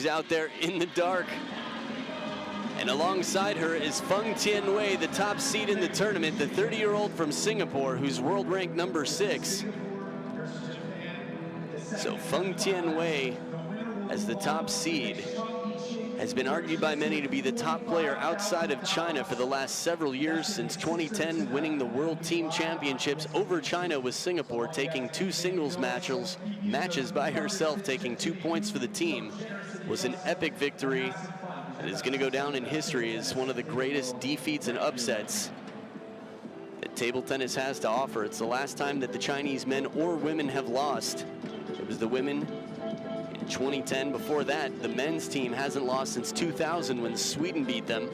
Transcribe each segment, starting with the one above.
She's out there in the dark. And alongside her is FENG Tianwei, the top seed in the tournament, the 30-year-old from Singapore who's world ranked number 6. So FENG Tianwei, as the top seed, has been argued by many to be the top player outside of China for the last several years, since 2010, winning the World Team Championships over China with Singapore, taking 2 singles matches by herself, taking 2 points for the team. Was an epic victory that is going to go down in history as one of the greatest defeats and upsets that table tennis has to offer. It's the last time that the Chinese men or women have lost. It was the women in 2010. Before that, the men's team hasn't lost since 2000 when Sweden beat them.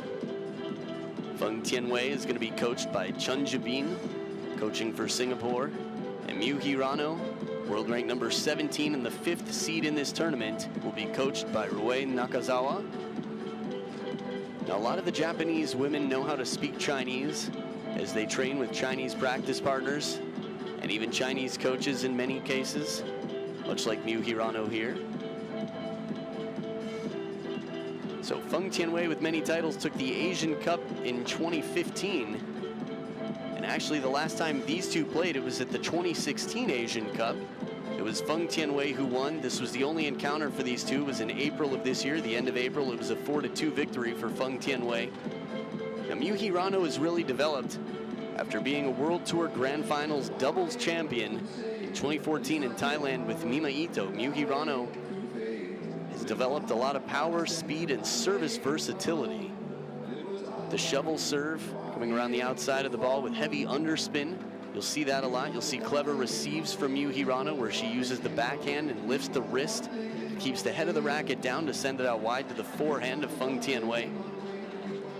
FENG Tianwei is going to be coached by Chen Jibin, coaching for Singapore. And Miu Hirano, world ranked number 17 and the 5th seed in this tournament, will be coached by Rui Nakazawa. Now, a lot of the Japanese women know how to speak Chinese as they train with Chinese practice partners and even Chinese coaches in many cases, much like Miu Hirano here. So FENG Tianwei, with many titles, took the Asian Cup in 2015. And actually, the last time these two played, it was at the 2016 Asian Cup. It was FENG Tianwei who won. This was the only encounter for these two. It was in April of this year, the end of April. It was a 4-2 victory for FENG Tianwei. Now, Miu Hirano has really developed after being a World Tour Grand Finals doubles champion in 2014 in Thailand with Mima Ito. Miu Hirano has developed a lot of power, speed, and service versatility. The shovel serve coming around the outside of the ball with heavy underspin. You'll see that a lot. You'll see clever receives from Miu Hirano where she uses the backhand and lifts the wrist, keeps the head of the racket down to send it out wide to the forehand of FENG Tianwei.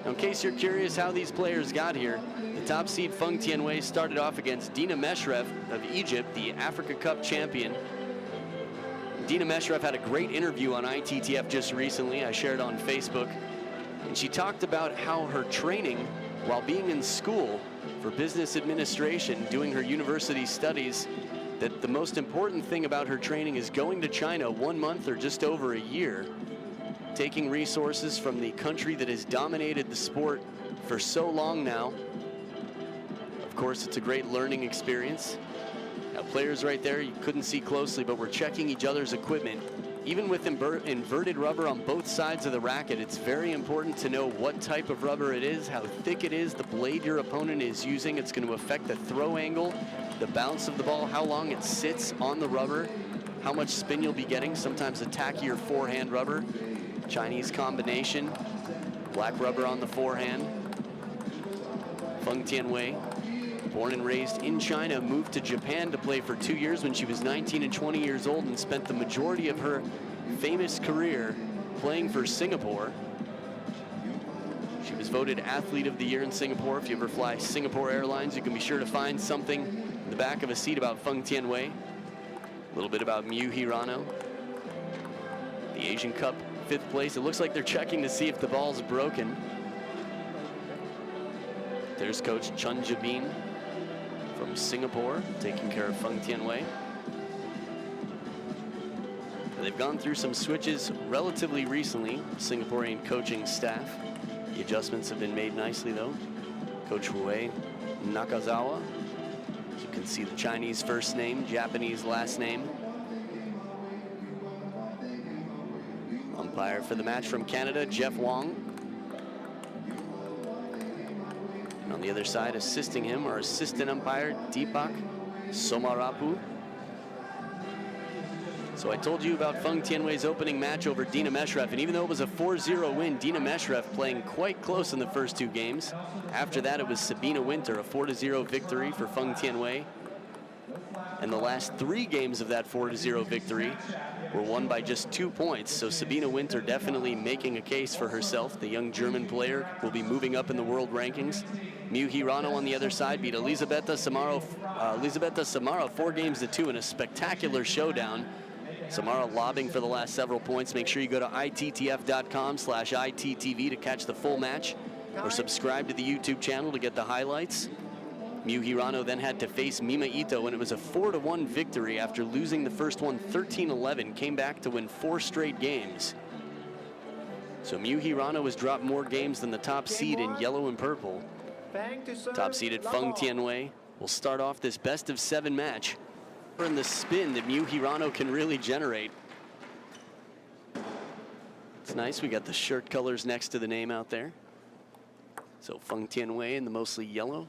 Now, in case you're curious how these players got here, the top seed FENG Tianwei started off against Dina Meshref of Egypt, the Africa Cup champion. Dina Meshref had a great interview on ITTF just recently. I shared on Facebook. And she talked about how her training while being in school for business administration, doing her university studies, that the most important thing about her training is going to China 1 month or just over a year, taking resources from the country that has dominated the sport for so long now. Of course, it's a great learning experience. Now, players right there, you couldn't see closely, but we're checking each other's equipment. Even with inverted rubber on both sides of the racket, it's very important to know what type of rubber it is, how thick it is, the blade your opponent is using. It's going to affect the throw angle, the bounce of the ball, how long it sits on the rubber, how much spin you'll be getting. Sometimes a tackier forehand rubber, Chinese combination, black rubber on the forehand. FENG Tianwei, born and raised in China, moved to Japan to play for 2 years when she was 19 and 20 years old, and spent the majority of her famous career playing for Singapore. She was voted Athlete of the Year in Singapore. If you ever fly Singapore Airlines, you can be sure to find something in the back of a seat about FENG Tianwei. A little bit about Miu Hirano. The Asian Cup, 5th place. It looks like they're checking to see if the ball's broken. There's Coach Chen Jibin from Singapore, taking care of FENG Tianwei. They've gone through some switches relatively recently, Singaporean coaching staff. The adjustments have been made nicely, though. Coach Rui Nakazawa. As you can see, the Chinese first name, Japanese last name. Umpire for the match from Canada, Jeff Wong. On the other side, assisting him, our assistant umpire, Deepak Somarapu. So I told you about FENG Tianwei's opening match over Dina Meshref, and even though it was a 4-0 win, Dina Meshref playing quite close in the first 2 games. After that, it was Sabina Winter, a 4-0 victory for FENG Tianwei. And the last 3 games of that 4-0 victory were won by just 2 points. So Sabina Winter definitely making a case for herself. The young German player will be moving up in the world rankings. Miu Hirano on the other side beat Elisabetta Samara 4-2 in a spectacular showdown. Samara lobbing for the last several points. Make sure you go to ITTF.com/ITTV to catch the full match, or subscribe to the YouTube channel to get the highlights. Miu Hirano then had to face Mima Ito, and it was a 4-1 victory after losing the first one 13-11. Came back to win 4 straight games. So Miu Hirano has dropped more games than the top seed in yellow and purple. Top seeded FENG Tianwei will start off this best-of-7 match. In the spin that Miu Hirano can really generate. It's nice, we got the shirt colors next to the name out there. So FENG Tianwei in the mostly yellow,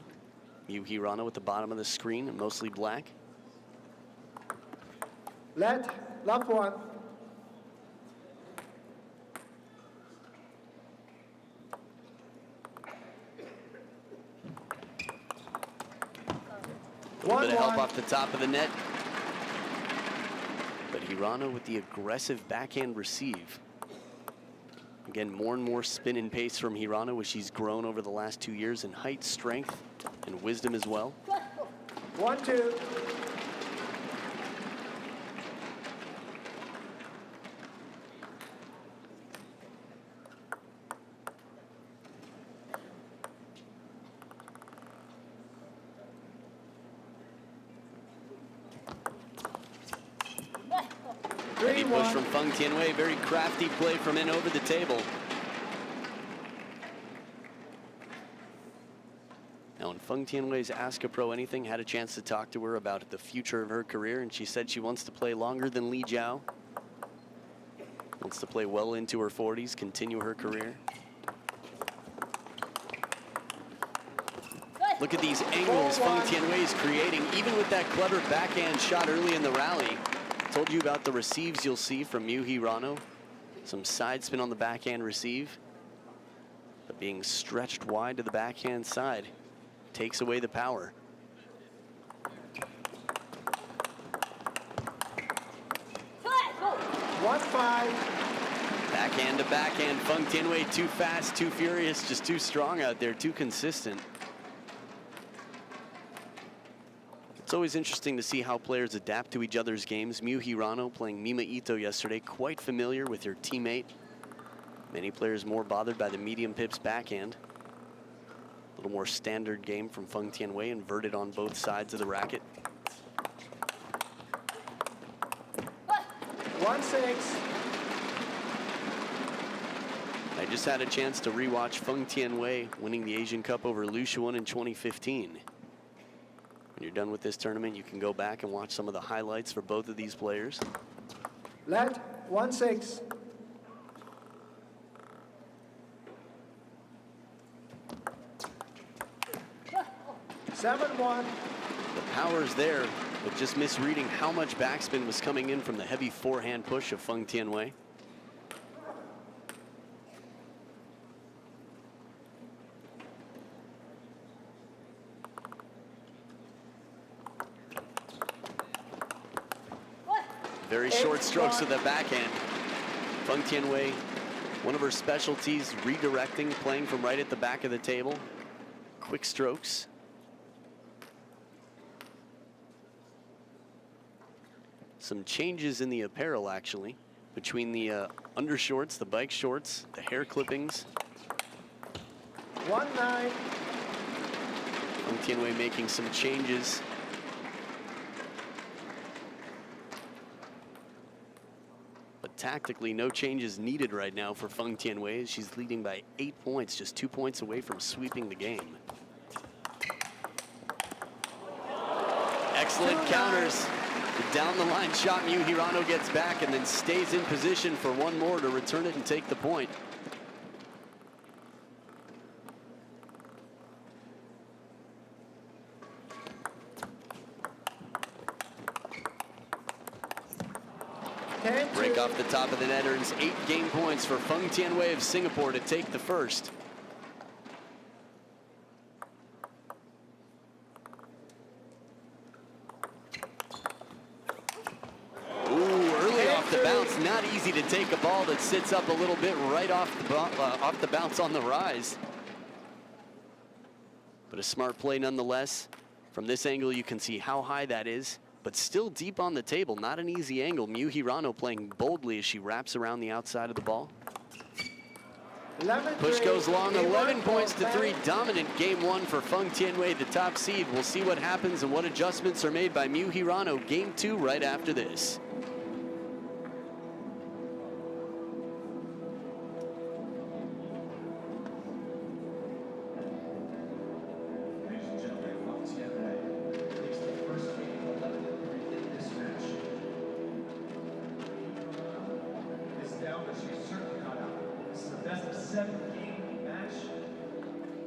Miu Hirano at the bottom of the screen and mostly black. Love one. A little bit of help off the top of the net. But Hirano with the aggressive backhand receive. Again, more and more spin and pace from Hirano, which she's grown over the last 2 years in height, strength, and wisdom as well. 1-2. Heavy push from FENG Tianwei, very crafty play from in over the table. Now, when FENG Tianwei's Ask a Pro Anything had a chance to talk to her about the future of her career, and she said she wants to play longer than Li Jiao. Wants to play well into her 40s, continue her career. Look at these angles FENG Tianwei is creating, even with that clever backhand shot early in the rally. Told you about the receives you'll see from Miu Hirano. Some side spin on the backhand receive. But being stretched wide to the backhand side takes away the power. Backhand to backhand. FENG Tianwei too fast, too furious, just too strong out there, too consistent. It's always interesting to see how players adapt to each other's games. Miu Hirano playing Mima Ito yesterday, quite familiar with her teammate. Many players more bothered by the medium pips backhand. A little more standard game from FENG Tianwei, inverted on both sides of the racket. 1-6. I just had a chance to rewatch FENG Tianwei winning the Asian Cup over Liu Shuwen in 2015. When you're done with this tournament, you can go back and watch some of the highlights for both of these players. 1-6. (7-1). The power's there, but just misreading how much backspin was coming in from the heavy forehand push of FENG Tianwei. Very short strokes with the backhand. FENG Tianwei, one of her specialties, redirecting, playing from right at the back of the table. Quick strokes. Some changes in the apparel, actually, between the undershorts, the bike shorts, the hair clippings. 1-9. FENG Tianwei making some changes. But tactically, no changes needed right now for FENG Tianwei. She's leading by 8 points, just 2 points away from sweeping the game. Excellent counters. The down the line shot, Miu Hirano gets back and then stays in position for one more to return it and take the point. Break off the top of the net, earns 8 game points for FENG Tianwei of Singapore to take the first. Ooh, early off the bounce, not easy to take a ball that sits up a little bit right off the bounce on the rise. But a smart play nonetheless. From this angle, you can see how high that is, but still deep on the table. Not an easy angle. Miu Hirano playing boldly as she wraps around the outside of the ball. Push goes long, 11 points to 3. Dominant game one for FENG Tianwei, the top seed. We'll see what happens and what adjustments are made by Miu Hirano. Game 2 right after this. 7-game match,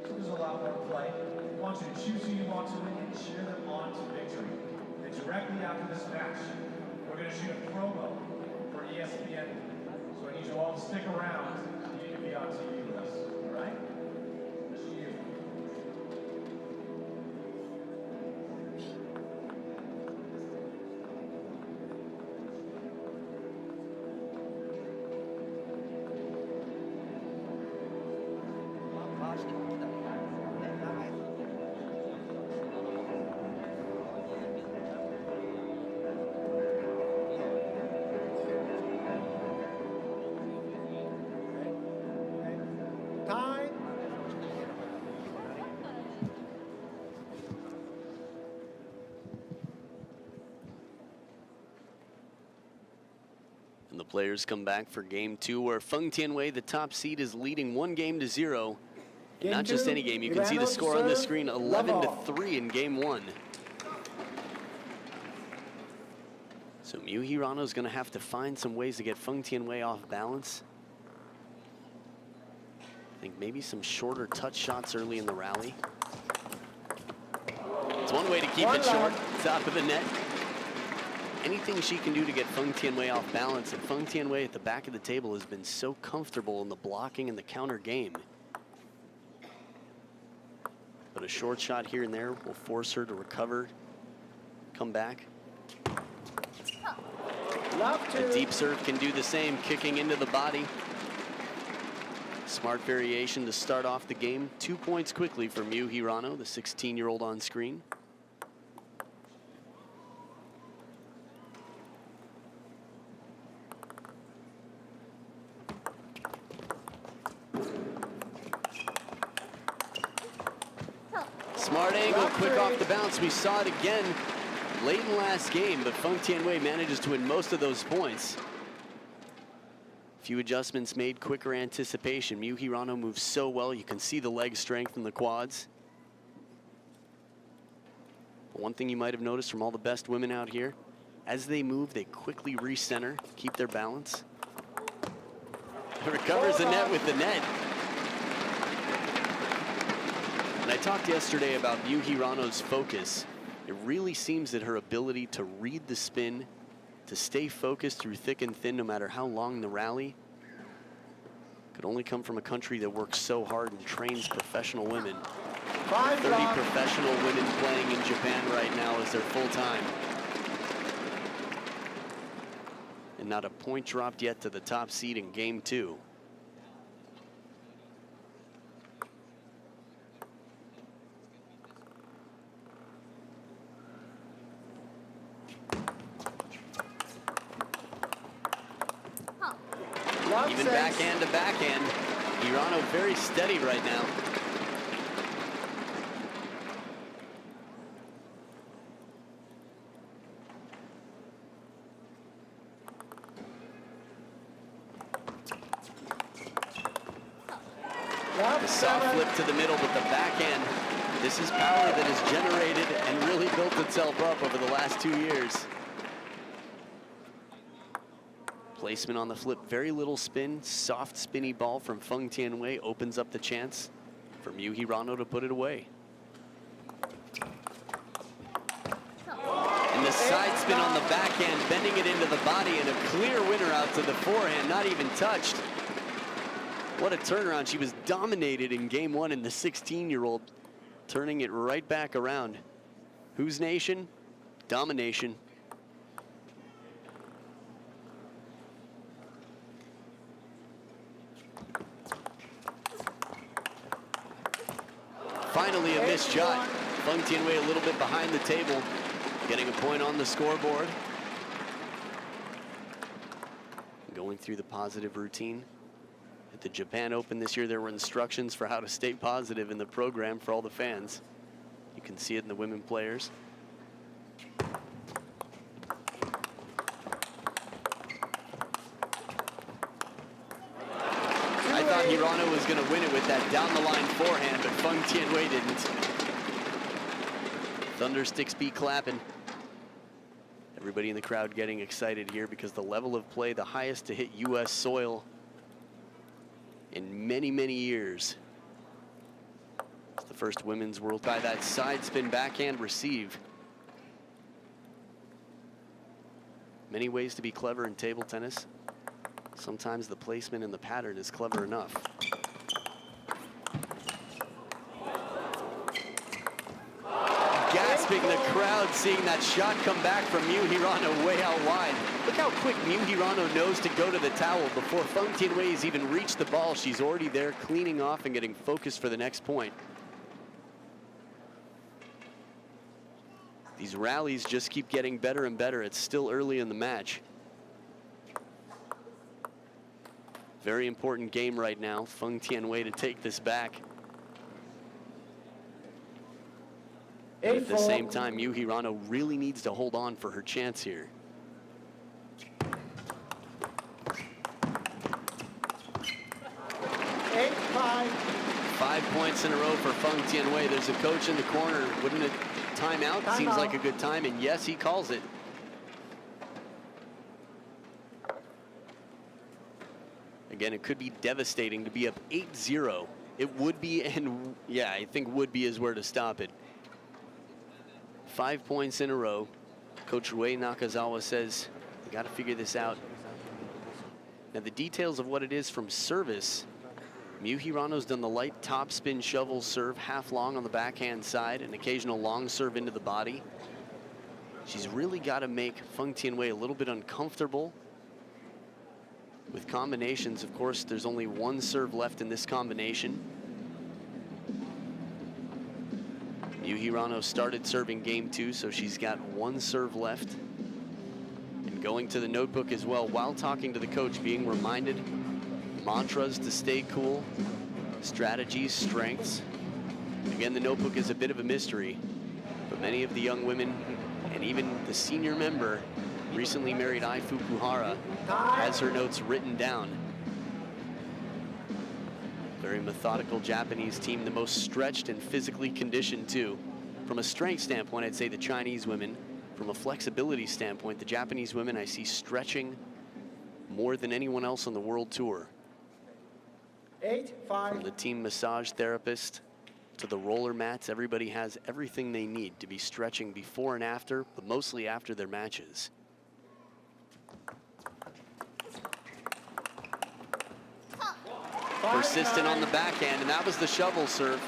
so there's a lot more play. I want you to choose who you want to win and cheer them on to victory. And directly after this match, we're going to shoot a promo for ESPN. So I need you all to stick around so you can be on TV with us. All right? See you. Time. And the players come back for game 2, where FENG Tianwei, the top seed, is leading 1-0. Game Not just 2, any game. You can see the HIRANO score on the serve, screen, love all. 11-3 in game 1. So Miu Hirano is going to have to find some ways to get FENG Tianwei off balance. I think maybe some shorter touch shots early in the rally. It's one way to keep it short, top of the net. Anything she can do to get FENG Tianwei off balance, and FENG Tianwei at the back of the table has been so comfortable in the blocking and the counter game. But a short shot here and there will force her to recover, come back. A deep serve can do the same, kicking into the body. Smart variation to start off the game. 2 points quickly for Miu Hirano, the 16-year-old on screen. Smart angle, quick off the bounce. We saw it again late in last game, but FENG Tianwei manages to win most of those points. Few adjustments made, quicker anticipation. Miu Hirano moves so well. You can see the leg strength in the quads. But one thing you might have noticed from all the best women out here, as they move, they quickly recenter, keep their balance. Recovers the net with the net. And I talked yesterday about Miu Hirano's focus. It really seems that her ability to read the spin, to stay focused through thick and thin no matter how long the rally, could only come from a country that works so hard and trains professional women. 30 professional women playing in Japan right now as their full time. And not a point dropped yet to the top seed in game 2. Even backhand to backhand. Hirano very steady right now. The soft flip to the middle with the backhand. This is power that has generated and really built itself up over the last 2 years. Placement on the flip, very little spin, soft spinny ball from FENG Tianwei opens up the chance for Miu Hirano to put it away. And the side spin on the backhand, bending it into the body, and a clear winner out to the forehand, not even touched. What a turnaround. She was dominated in game 1, and the 16-year-old turning it right back around. Whose nation? Domination. Finally a missed shot. FENG Tianwei a little bit behind the table, getting a point on the scoreboard. Going through the positive routine. At the Japan Open this year, there were instructions for how to stay positive in the program for all the fans. You can see it in the women players. I thought Hirano was going to win it with that down-the-line forehand, but FENG Tianwei didn't. Thundersticks be clapping. Everybody in the crowd getting excited here because the level of play, the highest to hit U.S. soil in many, many years. It's the first women's world by that side spin backhand receive. Many ways to be clever in table tennis. Sometimes the placement and the pattern is clever enough. Gasping the crowd seeing that shot come back from Miu Hirano way out wide. Look how quick Miu Hirano knows to go to the towel before FENG Tianwei has even reached the ball. She's already there cleaning off and getting focused for the next point. These rallies just keep getting better and better. It's still early in the match. Very important game right now. FENG Tianwei to take this back. At the same time, Miu Hirano really needs to hold on for her chance here. 8-5. 5 points in a row for FENG Tianwei. There's a coach in the corner. Wouldn't it timeout? Seems like a good time, and yes, he calls it. Again, it could be devastating to be up 8-0. It would be, and yeah, I think would be is where to stop it. 5 points in a row. Coach Rui Nakazawa says, we got to figure this out. Now, the details of what it is from service, Miu Hirano's done the light top spin shovel serve, half long on the backhand side, an occasional long serve into the body. She's really got to make FENG Tianwei a little bit uncomfortable with combinations. Of course, there's only one serve left in this combination. Miu Hirano started serving game 2, so she's got one serve left. And going to the notebook as well, while talking to the coach, being reminded mantras to stay cool, strategies, strengths. Again, the notebook is a bit of a mystery, but many of the young women and even the senior member, recently married Ai Fukuhara, has her notes written down. Very methodical Japanese team, the most stretched and physically conditioned too. From a strength standpoint, I'd say the Chinese women. From a flexibility standpoint, the Japanese women I see stretching more than anyone else on the world tour. 8-5. From the team massage therapist to the roller mats, everybody has everything they need to be stretching before and after, but mostly after their matches. Persistent on the backhand, and that was the shovel serve.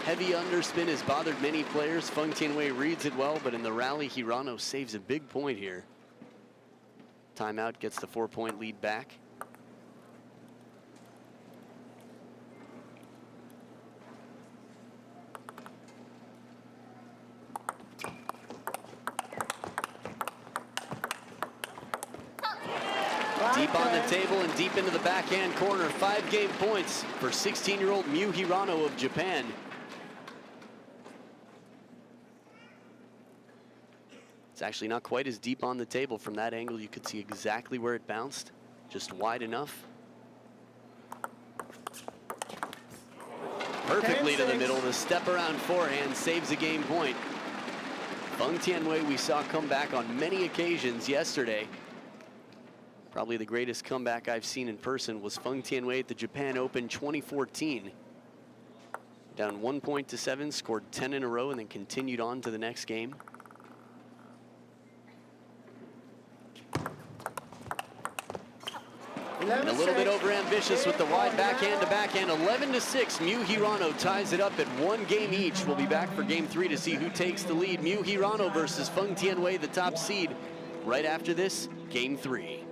Heavy underspin has bothered many players. FENG Tianwei reads it well, but in the rally, Hirano saves a big point here. Timeout gets the 4-point lead back. Deep on the table and deep into the backhand corner. 5 game points for 16-year-old Miu Hirano of Japan. It's actually not quite as deep on the table. From that angle, you could see exactly where it bounced, just wide enough. Perfectly to the middle. The step around forehand saves a game point. FENG Tianwei we saw come back on many occasions yesterday. Probably the greatest comeback I've seen in person was FENG Tianwei at the Japan Open 2014. Down 1 point to 7, scored 10 in a row, and then continued on to the next game. And a little bit overambitious with the wide backhand to backhand. 11-6, Miu Hirano ties it up at 1 game each. We'll be back for game 3 to see who takes the lead. Miu Hirano versus FENG Tianwei, the top seed. Right after this, game 3.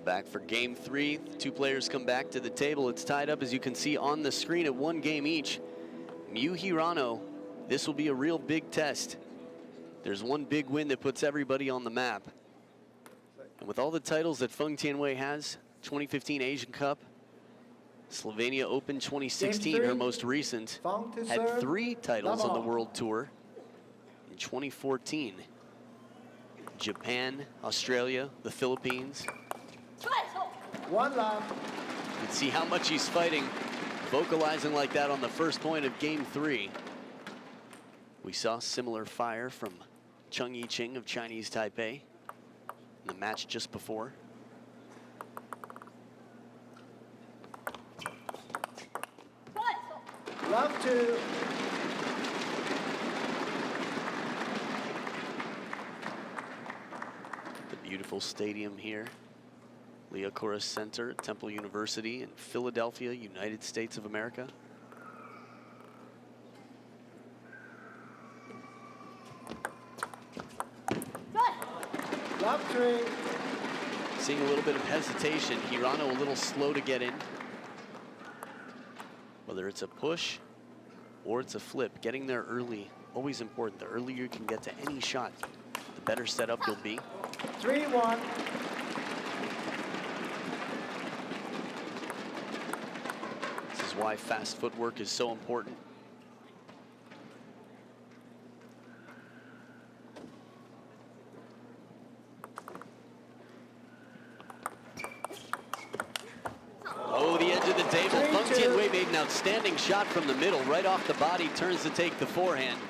back for game 3. The two players come back to the table. It's tied up, as you can see on the screen, at 1 game each. Miu Hirano, this will be a real big test. There's one big win that puts everybody on the map. And with all the titles that FENG Tianwei has, 2015 Asian Cup, Slovenia Open 2016, her most recent, had 3 titles on the World Tour in 2014. Japan, Australia, the Philippines. 1 love. You can see how much he's fighting, vocalizing like that on the first point of game 3. We saw similar fire from Cheng Yiqing of Chinese Taipei in the match just before. Love 2. The beautiful stadium here, Liacouras Center at Temple University in Philadelphia, United States of America. Love 3. Seeing a little bit of hesitation. Hirano a little slow to get in. Whether it's a push or it's a flip, getting there early, always important. The earlier you can get to any shot, the better set up you'll be. 3-1. This is why fast footwork is so important. Oh, the edge of the table. FENG Tianwei made an outstanding shot from the middle, right off the body, turns to take the forehand.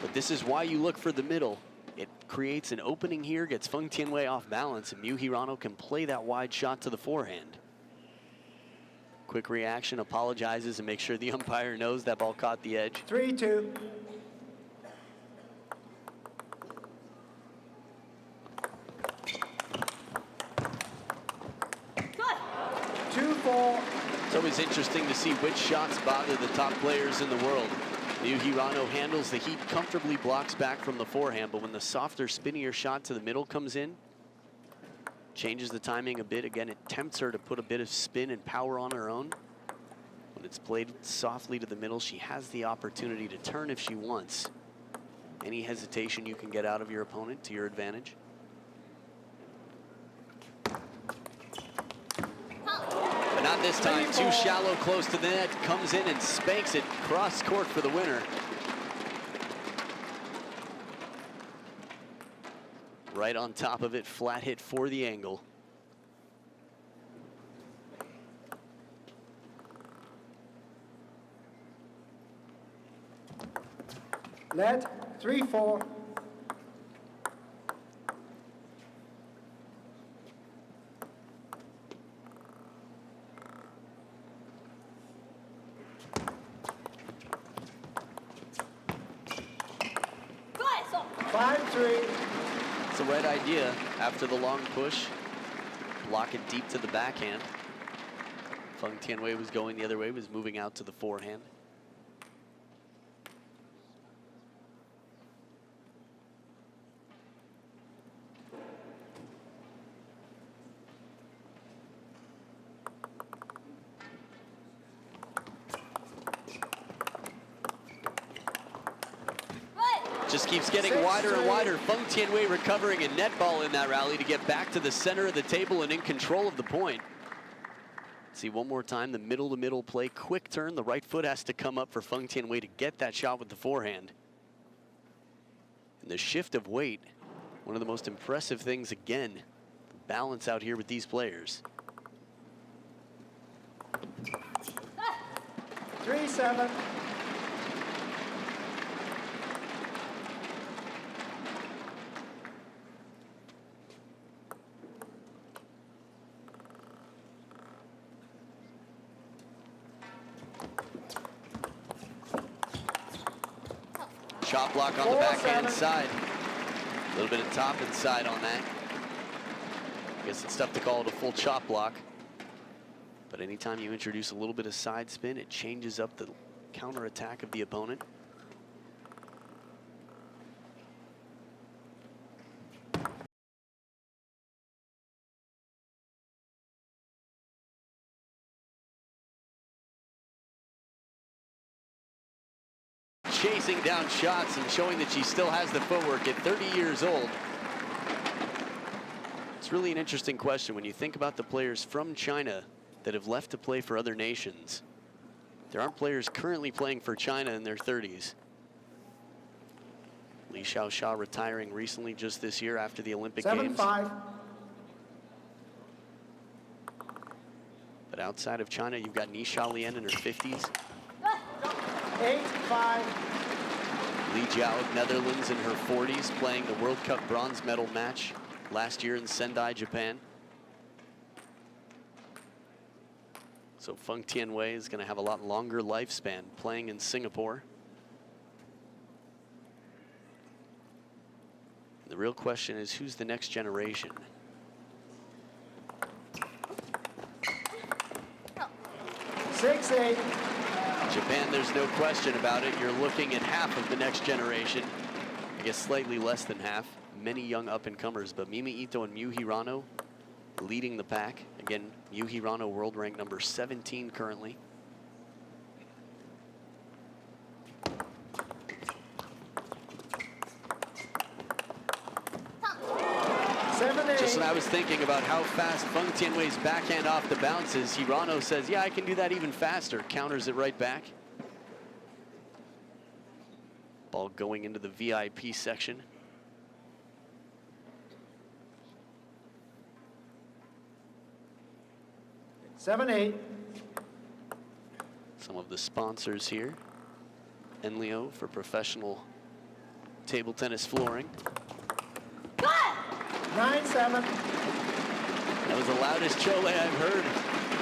But this is why you look for the middle. It creates an opening here, gets FENG Tianwei off balance, and Miu Hirano can play that wide shot to the forehand. Quick reaction, apologizes, and makes sure the umpire knows that ball caught the edge. 3-2. It's always interesting to see which shots bother the top players in the world. Miu Hirano handles the heat, comfortably blocks back from the forehand, but when the softer, spinnier shot to the middle comes in, changes the timing a bit. Again, it tempts her to put a bit of spin and power on her own. When it's played softly to the middle, she has the opportunity to turn if she wants. Any hesitation you can get out of your opponent to your advantage. But not this time. Too shallow, close to the net. Comes in and spanks it cross court for the winner. Right on top of it, flat hit for the angle. Let 3-4. It's the right idea after the long push. Block it deep to the backhand. FENG Tianwei was going the other way, was moving out to the forehand. Just keeps getting wider and wider. FENG Tianwei recovering a net ball in that rally to get back to the center of the table and in control of the point. See one more time, the middle-to-middle play, quick turn. The right foot has to come up for FENG Tianwei to get that shot with the forehand. And the shift of weight, one of the most impressive things again, the balance out here with these players. 3-7. Chop block on the backhand side. A little bit of top and side on that. I guess it's tough to call it a full chop block. But anytime you introduce a little bit of side spin, it changes up the counterattack of the opponent. chasing down shots and showing that she still has the footwork at 30 years old. It's really an interesting question when you think about the players from China that have left to play for other nations. There aren't players currently playing for China in their 30s. Li Xiaoxia retiring recently just this year after the Olympic Games. 7-5. But outside of China, you've got Ni Xiaolian in her 50s. 8-5. Li Jiao of Netherlands in her 40s, playing the World Cup bronze medal match last year in Sendai, Japan. So FENG Tianwei is going to have a lot longer lifespan playing in Singapore. The real question is, who's the next generation? Six, 8. Japan, there's no question about it. You're looking at half of the next generation. I guess slightly less than half. Many young up-and-comers, but Mima Ito and Miu Hirano leading the pack. Again, Miu Hirano world rank number 17 currently. Just when I was thinking about how fast FENG Tianwei's backhand off the bounces, Hirano says, yeah, I can do that even faster. Counters it right back. Ball going into the VIP section. 7-8. Some of the sponsors here. Enlio for professional table tennis flooring. 9-7. That was the loudest chole I've heard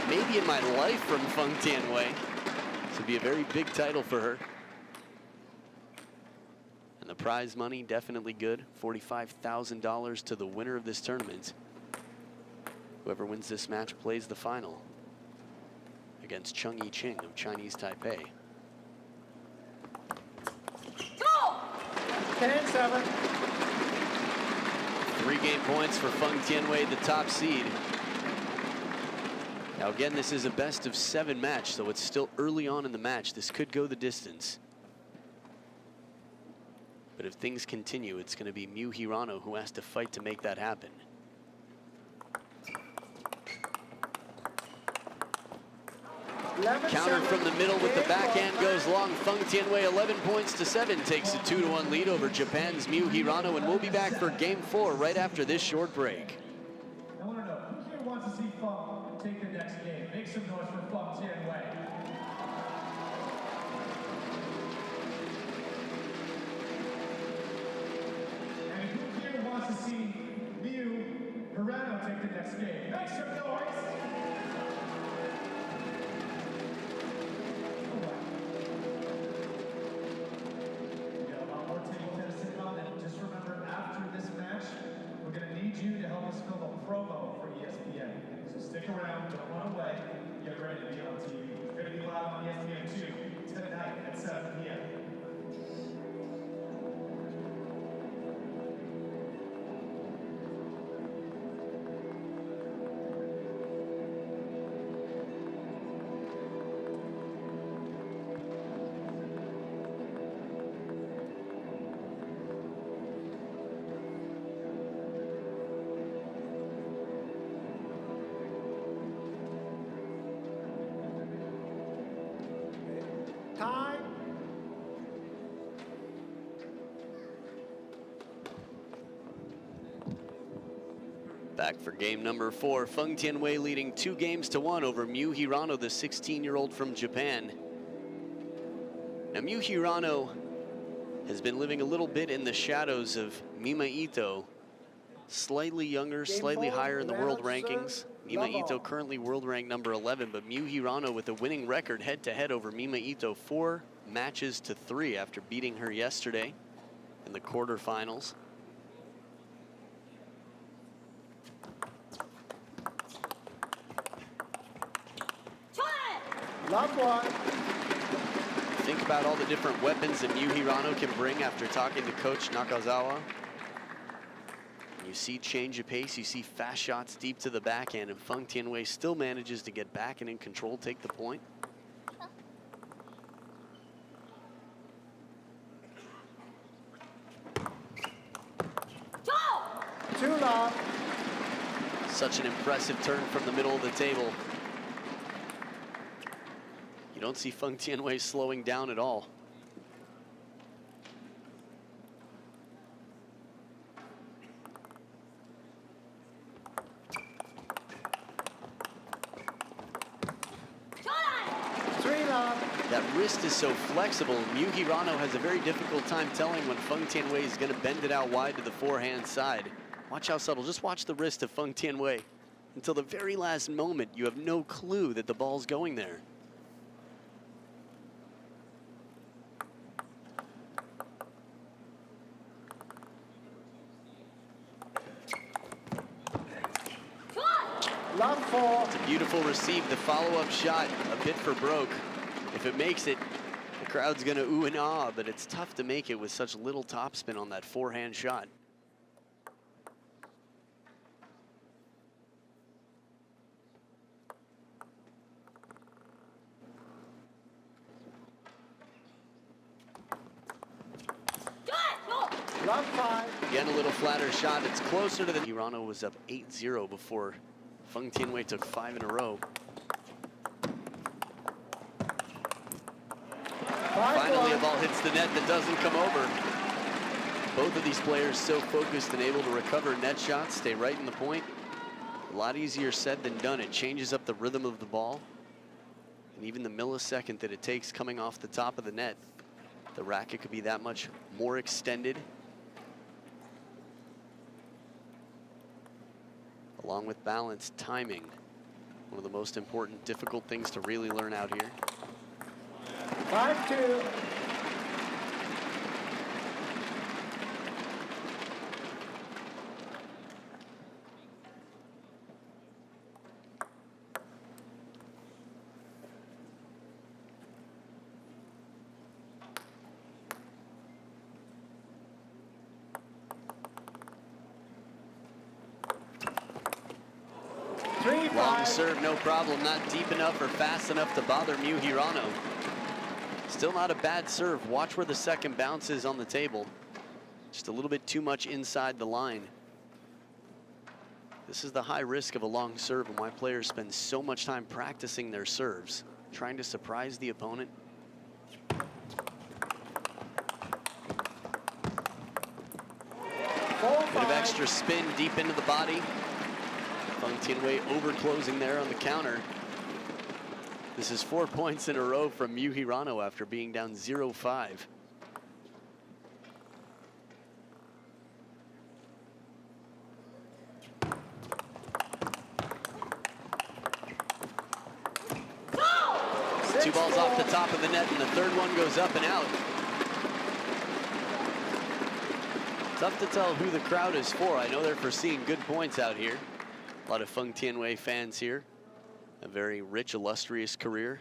maybe in my life from FENG Tianwei. This would be a very big title for her. And the prize money definitely good. $45,000 to the winner of this tournament. Whoever wins this match plays the final against Chung Yi-ching of Chinese Taipei. 10-7. 3 game points for FENG Tianwei, the top seed. Now again, this is a best of 7 match, so it's still early on in the match. This could go the distance. But if things continue, it's going to be Miu Hirano who has to fight to make that happen. Counter from the middle with the backhand goes long. FENG Tianwei 11 points to 7 takes a 2-1 lead over Japan's Miu Hirano, and we'll be back for game 4 right after this short break. I want to know, who here wants to see FENG take the next game? Make some noise for FENG Tianwei. And who here wants to see Miu Hirano take the next game? Make some noise! You to help us film a promo for ESPN. So stick around, don't run away, get ready to be on TV. It's going to be live on ESPN 2 tonight at 7 p.m. Time. Back for game number 4. FENG Tianwei leading 2-1 over Miu Hirano, the 16-year-old from Japan. Now Miu Hirano has been living a little bit in the shadows of Mima Ito. Slightly younger, slightly higher in the world rankings. Mima Ito currently world rank number 11, but Miu Hirano with a winning record head-to-head over Mima Ito, 4 matches to 3 after beating her yesterday in the quarterfinals. Love one. Think about all the different weapons that Miu Hirano can bring after talking to Coach Nakazawa. You see change of pace, you see fast shots deep to the backhand, and FENG Tianwei still manages to get back and in control, take the point. Such an impressive turn from the middle of the table. You don't see FENG Tianwei slowing down at all. That wrist is so flexible. Miu HIRANO has a very difficult time telling when FENG Tianwei is going to bend it out wide to the forehand side. Watch how subtle. Just watch the wrist of FENG Tianwei. Until the very last moment, you have no clue that the ball's going there. Love 4. It's a beautiful receive. The follow-up shot, a bit for broke. If it makes it, the crowd's gonna ooh and ah, but it's tough to make it with such little topspin on that forehand shot. Love 5. Again, a little flatter shot. It's closer to the... HIRANO was up 8-0 before FENG Tianwei took 5 in a row. Finally, a ball hits the net that doesn't come over. Both of these players so focused and able to recover net shots, stay right in the point. A lot easier said than done. It changes up the rhythm of the ball. And even the millisecond that it takes coming off the top of the net, the racket could be that much more extended. Along with balance, timing, one of the most important, difficult things to really learn out here. 5-2. Long serve, no problem. Not deep enough or fast enough to bother Miu HIRANO. Still not a bad serve. Watch where the second bounce is on the table. Just a little bit too much inside the line. This is the high risk of a long serve and why players spend so much time practicing their serves, trying to surprise the opponent. Bit of extra spin deep into the body. FENG Tianwei over closing there on the counter. This is 4 points in a row from Miu HIRANO after being down 0-5. Two balls off the top of the net, and the third one goes up and out. Tough to tell who the crowd is for. I know they're foreseeing good points out here. A lot of FENG Tianwei fans here. A very rich, illustrious career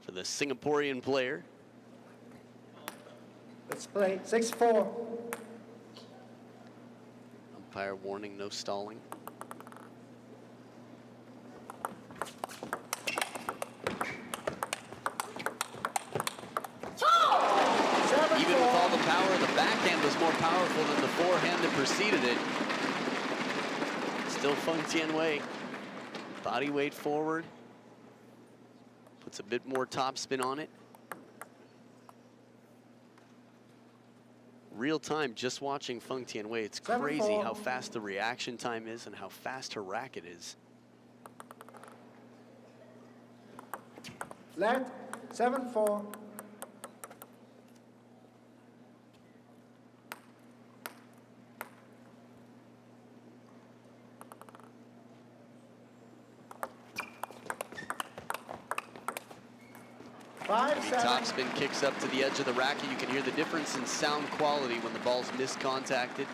for the Singaporean player. Let's play 6-4. Umpire warning, no stalling. Even with all the power, the backhand was more powerful than the forehand that preceded it. Still FENG Tianwei. Body weight forward. Puts a bit more topspin on it. Real time, just watching FENG Tianwei, it's crazy how fast the reaction time is and how fast her racket is. Left 7-4. Topspin kicks up to the edge of the racket. You can hear the difference in sound quality when the ball's miscontacted.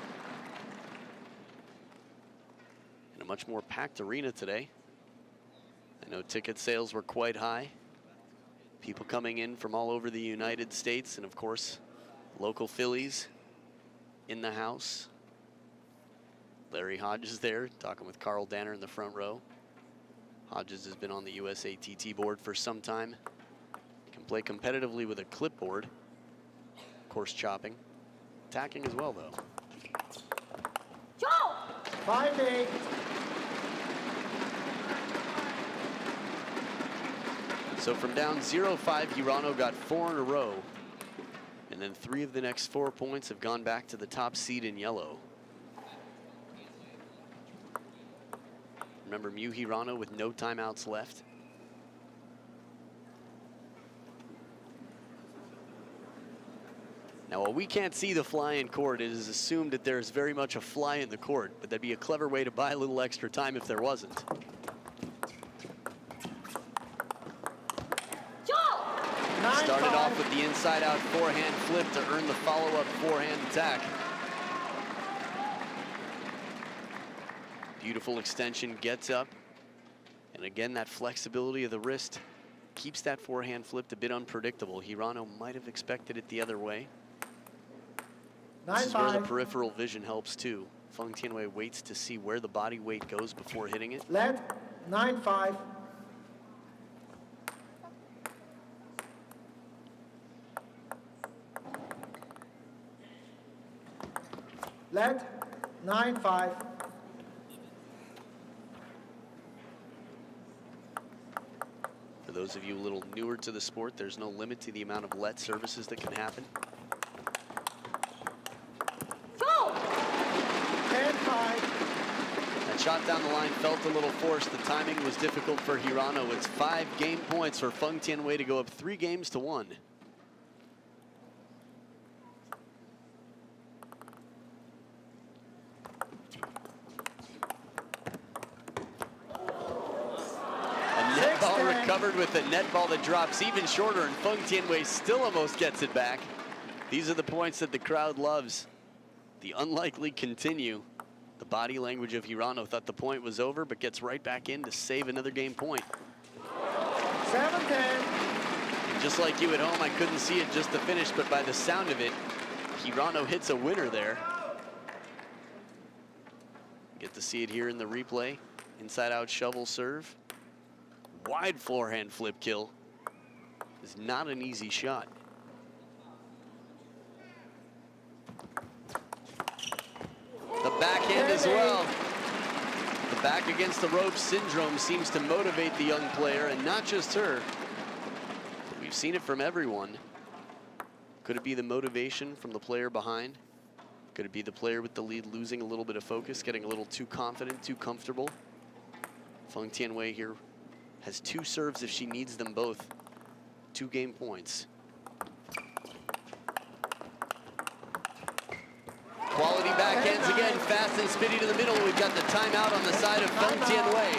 In a much more packed arena today. I know ticket sales were quite high. People coming in from all over the United States, and of course, local Phillies in the house. Larry Hodges there, talking with Carl Danner in the front row. Hodges has been on the USATT board for some time. Can play competitively with a clipboard. Course chopping. Attacking as well, though. 5-8. So from down 0-5, Hirano got 4 in a row. And then 3 of the next 4 points have gone back to the top seed in yellow. Remember, Miu Hirano with no timeouts left. Now, while we can't see the fly in court, it is assumed that there's very much a fly in the court, but that'd be a clever way to buy a little extra time if there wasn't. Started off with the inside-out forehand flip to earn the follow-up forehand attack. Beautiful extension, gets up. And again, that flexibility of the wrist keeps that forehand flip a bit unpredictable. Hirano might have expected it the other way. This is where the peripheral vision helps too. FENG Tianwei waits to see where the body weight goes before hitting it. Let 9-5. Let 9-5. For those of you a little newer to the sport, there's no limit to the amount of let services that can happen. Go! 10-5. That shot down the line felt a little forced. The timing was difficult for Hirano. It's 5 game points for FENG Tianwei to go up 3 games to 1. Recovered with a net ball that drops even shorter, and FENG Tianwei still almost gets it back. These are the points that the crowd loves. The unlikely continue. The body language of Hirano thought the point was over, but gets right back in to save another game point. 7-10. And just like you at home, I couldn't see it just to finish, but by the sound of it, Hirano hits a winner there. Get to see it here in the replay. Inside out shovel serve. Wide forehand flip kill is not an easy shot. The backhand as well. The back against the ropes syndrome seems to motivate the young player, and not just her. We've seen it from everyone. Could it be the motivation from the player behind? Could it be the player with the lead losing a little bit of focus, getting a little too confident, too comfortable? FENG Tianwei here has 2 serves if she needs them both. 2 game points. Quality backhands again, fast and spinny to the middle. We've got the timeout on the side of FENG Tianwei.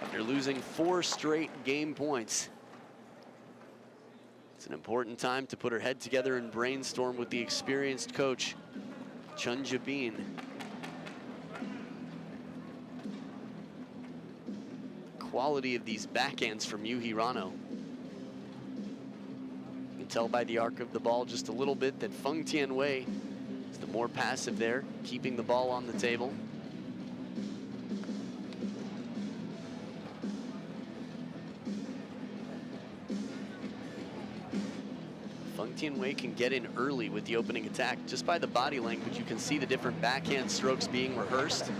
After losing 4 straight game points, it's an important time to put her head together and brainstorm with the experienced coach, Chun Jabin. Quality of these backhands from Miu Hirano. You can tell by the arc of the ball just a little bit that FENG Tianwei is the more passive there, keeping the ball on the table. FENG Tianwei can get in early with the opening attack. Just by the body language, you can see the different backhand strokes being rehearsed.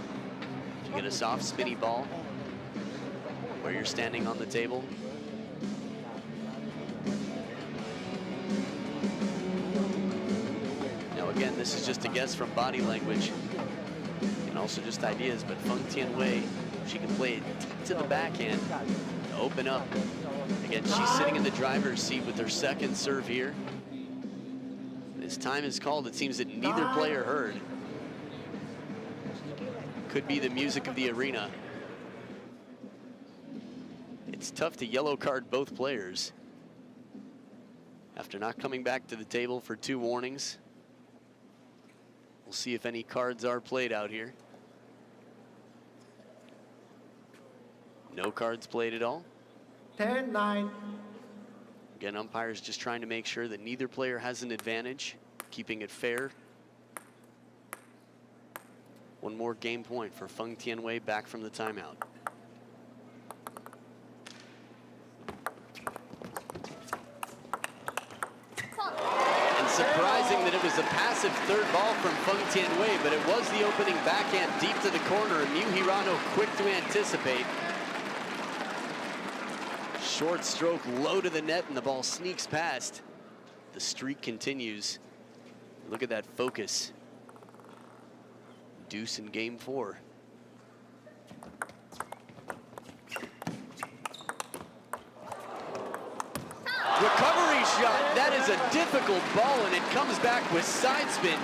You get a soft, spinny ball where you're standing on the table. Now again, this is just a guess from body language and also just ideas, but FENG Tianwei, she can play it to the backhand to open up. Again, she's sitting in the driver's seat with her second serve here. As time is called, it seems that neither player heard. Could be the music of the arena. It's tough to yellow card both players after not coming back to the table for 2 warnings. We'll see if any cards are played out here. No cards played at all. 10-9. Again, umpires just trying to make sure that neither player has an advantage, keeping it fair. 1 more game point for FENG Tianwei back from the timeout. Surprising that it was a passive third ball from FENG Tianwei, but it was the opening backhand deep to the corner, and Miu Hirano quick to anticipate. Short stroke, low to the net, and the ball sneaks past. The streak continues. Look at that focus. Deuce in game 4. Recovery shot. That is a difficult ball, and it comes back with side spin.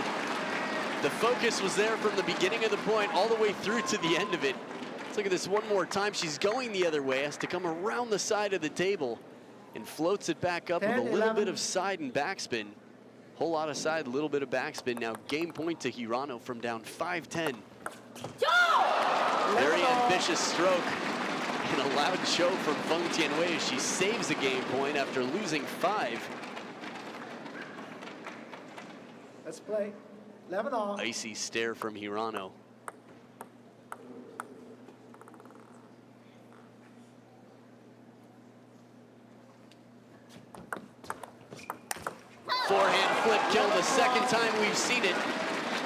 The focus was there from the beginning of the point all the way through to the end of it. Let's look at this one more time. She's going the other way, has to come around the side of the table and floats it back up with a little bit of side and backspin. Whole lot of side, a little bit of backspin. Now game point to Hirano from down 5-10. Very ambitious stroke and a loud show from FENG Tianwei as she saves a game point after losing 5. Let's play. 11 all. Icy stare from Hirano. Forehand flip kill, the second time we've seen it.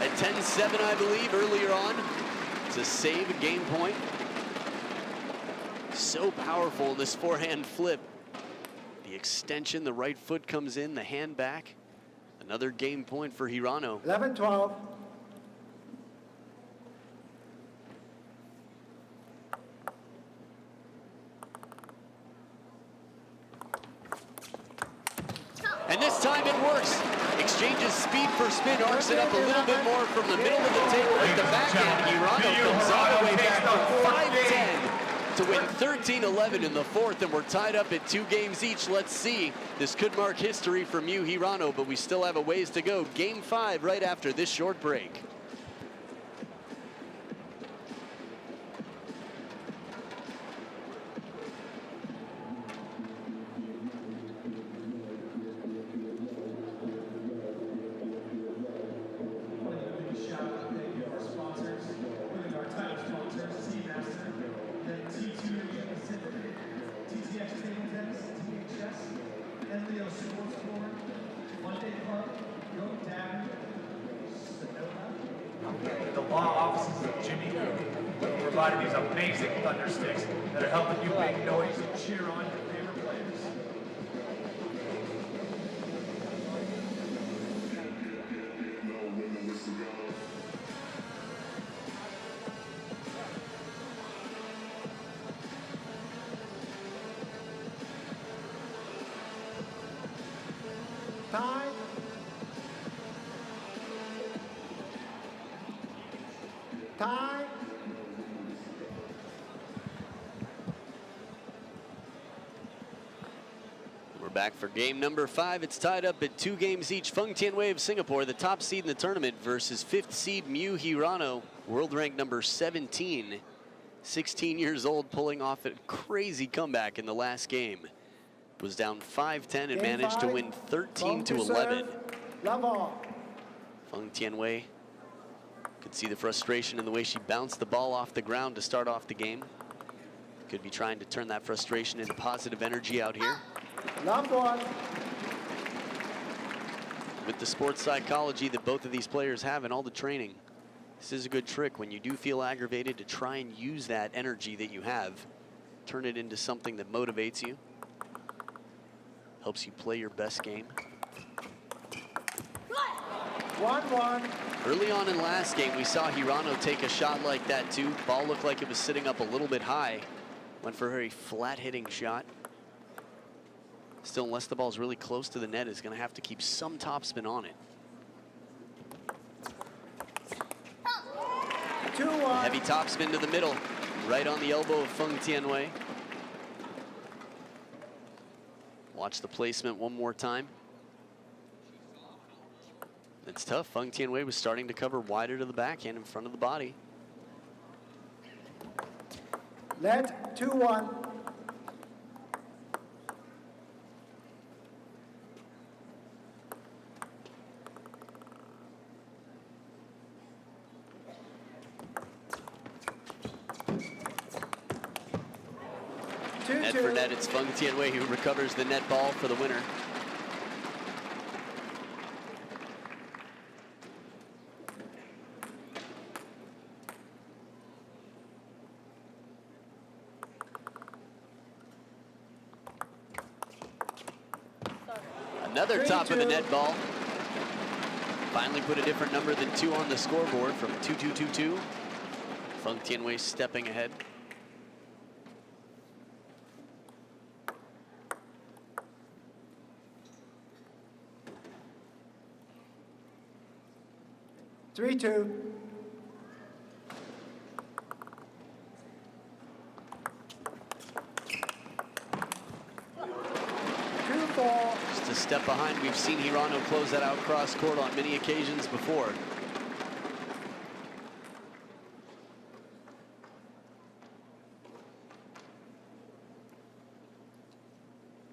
At 10-7, I believe, earlier on. To save a game point. So powerful, this forehand flip. The extension, the right foot comes in, the hand back. Another game point for Hirano. 11-12. And this time it works. Exchanges speed for spin, arcs it up a little bit more from the middle of the table at the backhand. Hirano comes all the way back from 5-10 to win 13-11 in the 4th, and we're tied up at 2 games each. Let's see. This could mark history for Miu Hirano, but we still have a ways to go. Game 5 right after this short break. The law offices of Jimmy Cook provided these amazing thunder sticks that are helping you make noise and cheer on your favorite players. Time. Time. We're back for game number 5. It's tied up at 2 games each. FENG Tianwei of Singapore, the top seed in the tournament, versus 5th seed Miu Hirano, world rank number 17. 16 years old, pulling off a crazy comeback in the last game. Was down 5-10 and managed to win 13-11. Love all. FENG Tianwei could see the frustration in the way she bounced the ball off the ground to start off the game. Could be trying to turn that frustration into positive energy out here. Love one. With the sports psychology that both of these players have and all the training, this is a good trick when you do feel aggravated to try and use that energy that you have, turn it into something that motivates you, helps you play your best game. 1-1. Early on in last game, we saw Hirano take a shot like that too. Ball looked like it was sitting up a little bit high. Went for a very flat hitting shot. Still, unless the ball's really close to the net, is gonna have to keep some topspin on it. 2-1. Heavy topspin to the middle, right on the elbow of FENG Tianwei. Watch the placement one more time. It's tough. FENG Tianwei was starting to cover wider to the backhand in front of the body. Let 2-1. Net for net, it's FENG Tianwei who recovers the net ball for the winner. Another 3-2. top of the net ball. Finally put a different number than 2 on the scoreboard from 2-2-2-2. FENG Tianwei stepping ahead. Three, 2. Just a step behind. We've seen Hirano close that out cross court on many occasions before.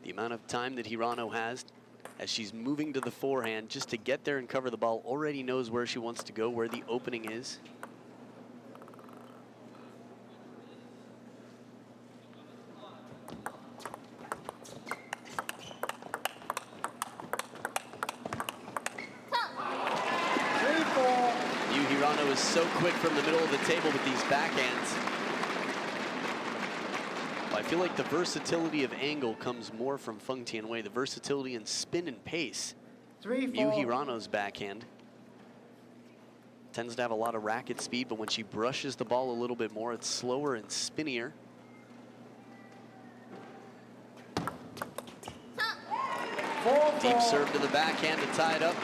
The amount of time that Hirano has as she's moving to the forehand just to get there and cover the ball, already knows where she wants to go, where the opening is. Miu Hirano is so quick from the middle of the table with these backhands. Well, I feel like the versatility of angle comes more from FENG Tianwei. The versatility in spin and pace. Miu Hirano's backhand tends to have a lot of racket speed, but when she brushes the ball a little bit more, it's slower and spinnier. Deep serve to the backhand to tie it up.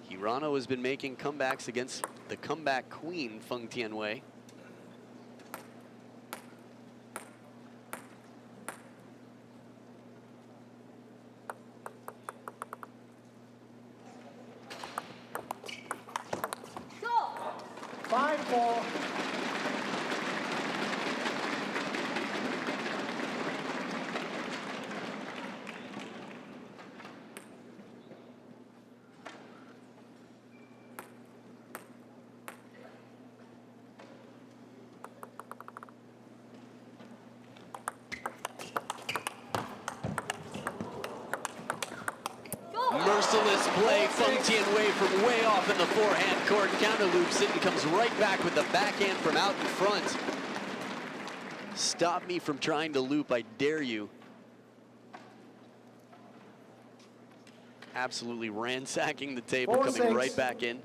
Hirano has been making comebacks against the comeback queen, FENG Tianwei. Go. 5-4. Merciless play, FENG Tianwei from way off in the forehand court, counter loops it and comes right back with the backhand from out in front. Stop me from trying to loop, I dare you. Absolutely ransacking the table, coming right back in.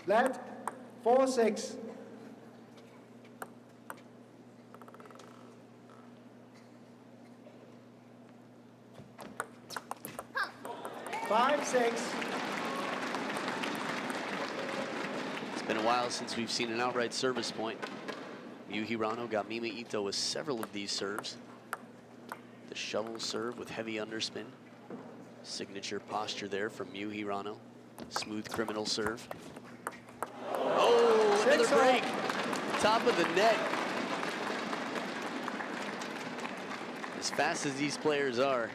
Let 4-6. 5-6. It's been a while since we've seen an outright service point. Miu Hirano got Mima Ito with several of these serves. The shovel serve with heavy underspin. Signature posture there from Miu Hirano. Smooth criminal serve. Oh, another break. Top of the net. As fast as these players are,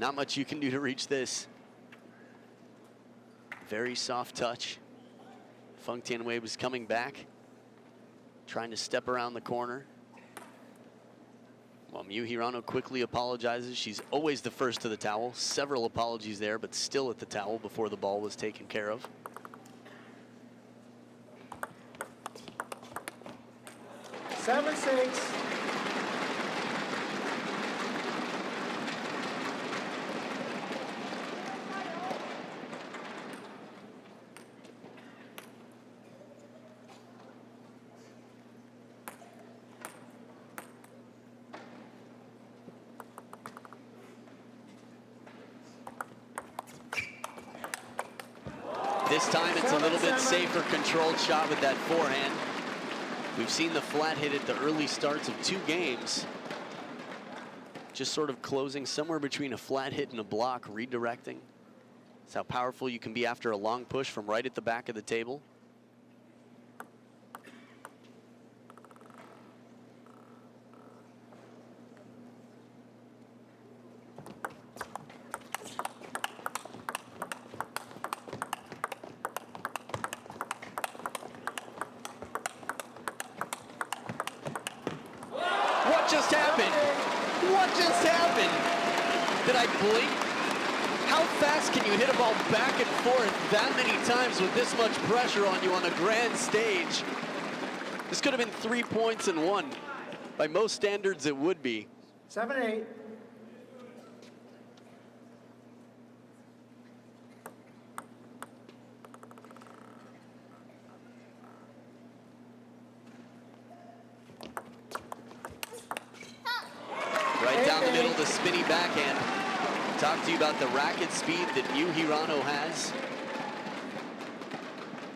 not much you can do to reach this. Very soft touch. FENG Tianwei was coming back, trying to step around the corner. While Miu Hirano quickly apologizes. She's always the first to the towel. Several apologies there, but still at the towel before the ball was taken care of. Seven, 6. This time it's a little bit safer controlled shot with that forehand. We've seen the flat hit at the early starts of 2 games. Just sort of closing somewhere between a flat hit and a block, redirecting. That's how powerful you can be after a long push from right at the back of the table. What just happened? What just happened? Did I blink? How fast can you hit a ball back and forth that many times with this much pressure on you on a grand stage? This could have been 3 points and 1. By most standards, it would be. 7-8. Right down the middle, the spinny backhand. Talk to you about the racket speed that Miu Hirano has.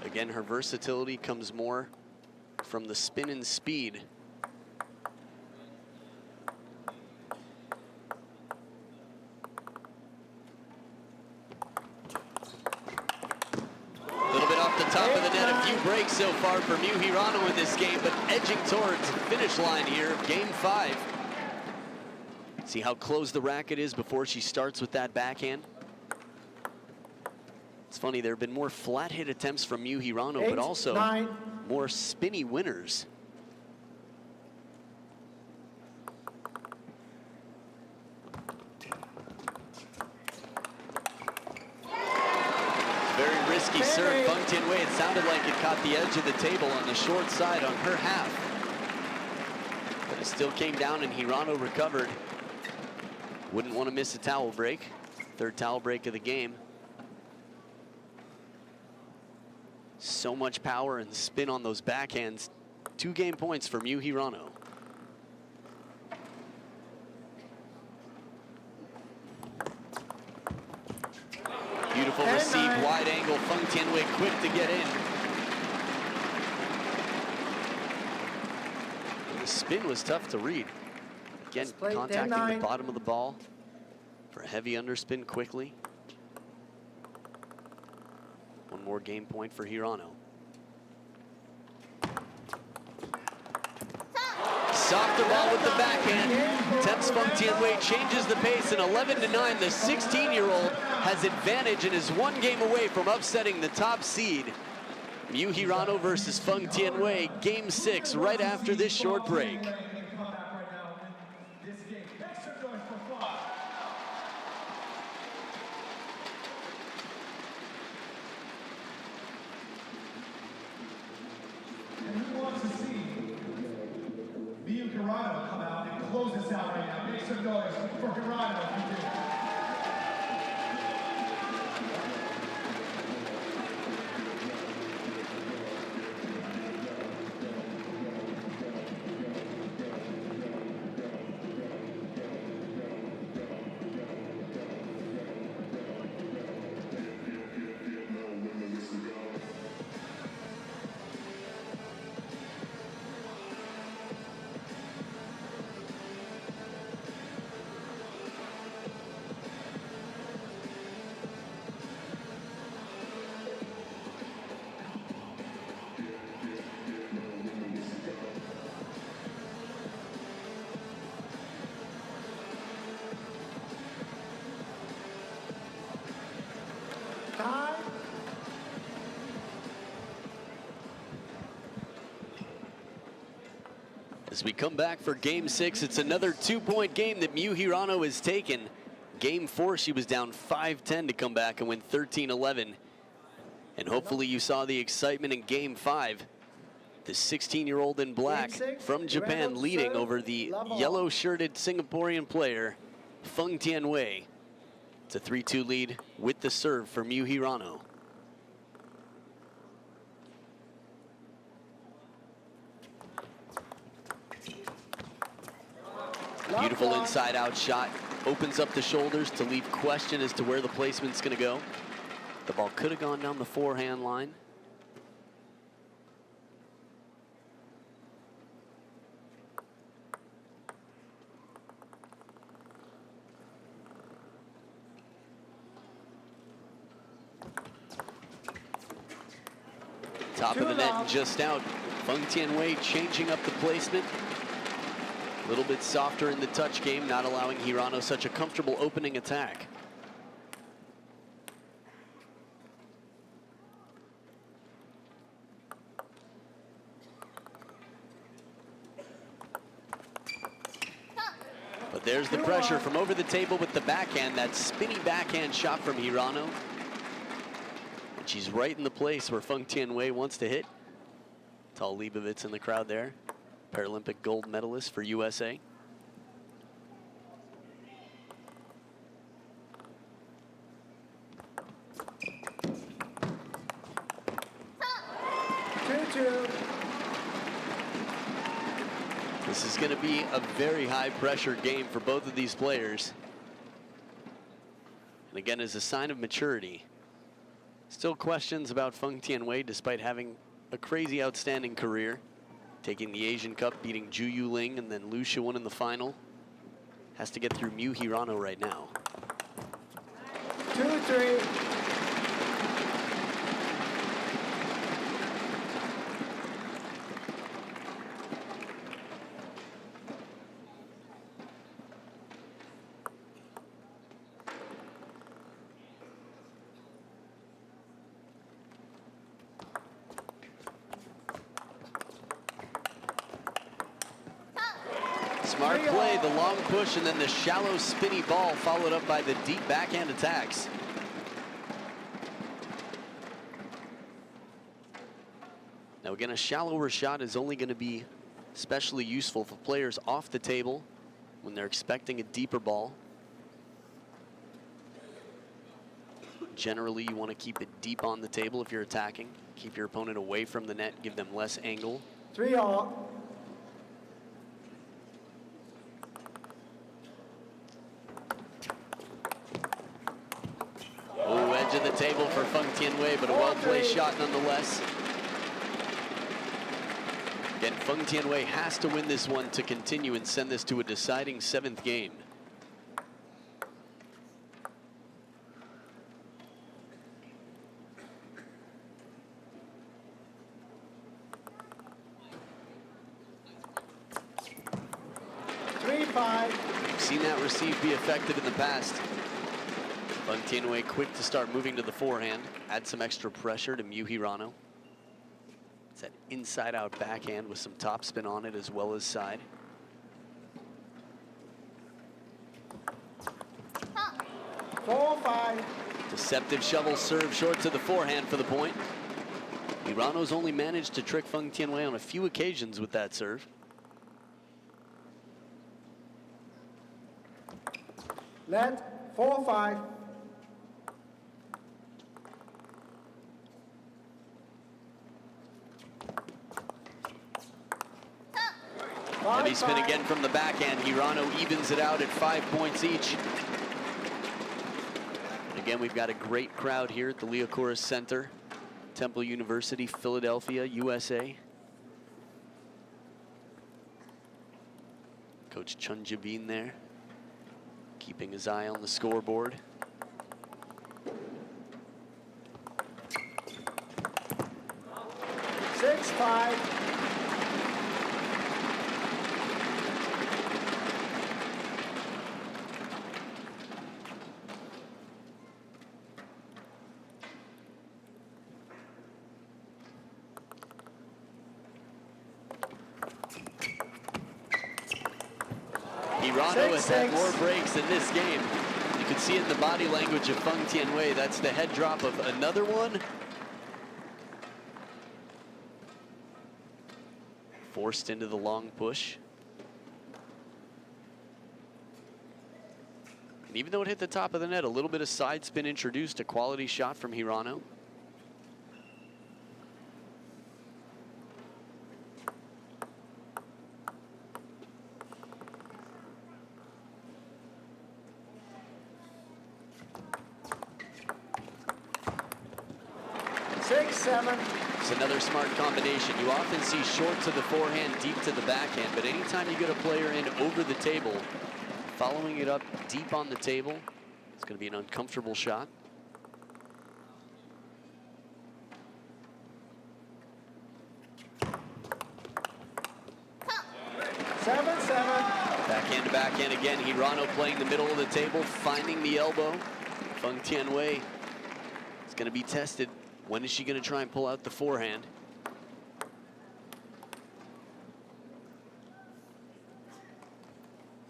Again, her versatility comes more from the spin and speed. A little bit off the top of the net, a few breaks so far for Miu Hirano in this game, but edging towards the finish line here of game 5. See how close the racket is before she starts with that backhand. It's funny, there have been more flat hit attempts from Miu Hirano, but also 9. more spinny winners. Very risky serve, FENG Tianwei. It sounded like it caught the edge of the table on the short side on her half. But it still came down and Hirano recovered. Wouldn't want to miss a towel break. Third towel break of the game. So much power and spin on those backhands. 2 game points for Miu Hirano. Beautiful receive, wide angle. FENG Tianwei quick to get in. The spin was tough to read. Again, contacting the bottom of the ball for a heavy underspin quickly. One more game point for Hirano. Softer ball with the backhand. Temps FENG Tianwei changes the pace, and 11-9, the 16-year-old has advantage and is 1 game away from upsetting the top seed. Miu Hirano versus FENG Tianwei, game 6, right after this short break. HIRANO come out and close this out right now. Make some noise for HIRANO if you do. As we come back for game 6, it's another 2-point game that Miu Hirano has taken. Game 4, she was down 5-10 to come back and win 13-11. And hopefully you saw the excitement in game 5. The 16-year-old in black from Japan leading over the yellow-shirted Singaporean player, FENG Tianwei. It's a 3-2 lead with the serve for Miu Hirano. Beautiful inside-out shot. Opens up the shoulders to leave question as to where the placement's going to go. The ball could have gone down the forehand line. Top of the net and just out. FENG Tianwei changing up the placement. A little bit softer in the touch game, not allowing Hirano such a comfortable opening attack. But there's the 2-1. pressure from over the table with the backhand, that spinny backhand shot from Hirano. And she's right in the place where FENG Tianwei wants to hit. Tal Leibovitz in the crowd there, Paralympic gold medalist for USA. This is going to be a very high pressure game for both of these players. And again, as a sign of maturity, still questions about FENG Tianwei despite having a crazy outstanding career, taking the Asian Cup, beating Ju Yuling, and then Lu Shiwen in the final. Has to get through Miu Hirano right now. 2-3. Smart play, the long push, and then the shallow spinny ball followed up by the deep backhand attacks. Now again, a shallower shot is only going to be especially useful for players off the table when they're expecting a deeper ball. Generally, you want to keep it deep on the table if you're attacking. Keep your opponent away from the net, give them less angle. 3-all. Oh, edge of the table for FENG Tianwei, but a well-placed shot nonetheless. Again, FENG Tianwei has to win this one to continue and send this to a deciding 7th game. We've seen that receive be effective in the past. FENG Tianwei quick to start moving to the forehand, add some extra pressure to Miu Hirano. It's that inside-out backhand with some topspin on it as well as side. 4-5. Deceptive shovel serve short to the forehand for the point. Hirano's only managed to trick FENG Tianwei on a few occasions with that serve. Let 4-5. Heavy spin again from the backhand. Hirano evens it out at 5 points each. And again, we've got a great crowd here at the Liakourous Center, Temple University, Philadelphia, USA. Coach Chun Jabin there, keeping his eye on the scoreboard. Six, 5. Hirano has had more breaks in this game. You can see it in the body language of FENG Tianwei. That's the head drop of another one. Forced into the long push. And even though it hit the top of the net, a little bit of side spin introduced, a quality shot from Hirano. It's another smart combination. You often see short to the forehand, deep to the backhand, but anytime you get a player in over the table, following it up deep on the table, it's going to be an uncomfortable shot. Seven. Backhand to backhand again. Hirano playing the middle of the table, finding the elbow. FENG Tianwei is going to be tested. When is she going to try and pull out the forehand?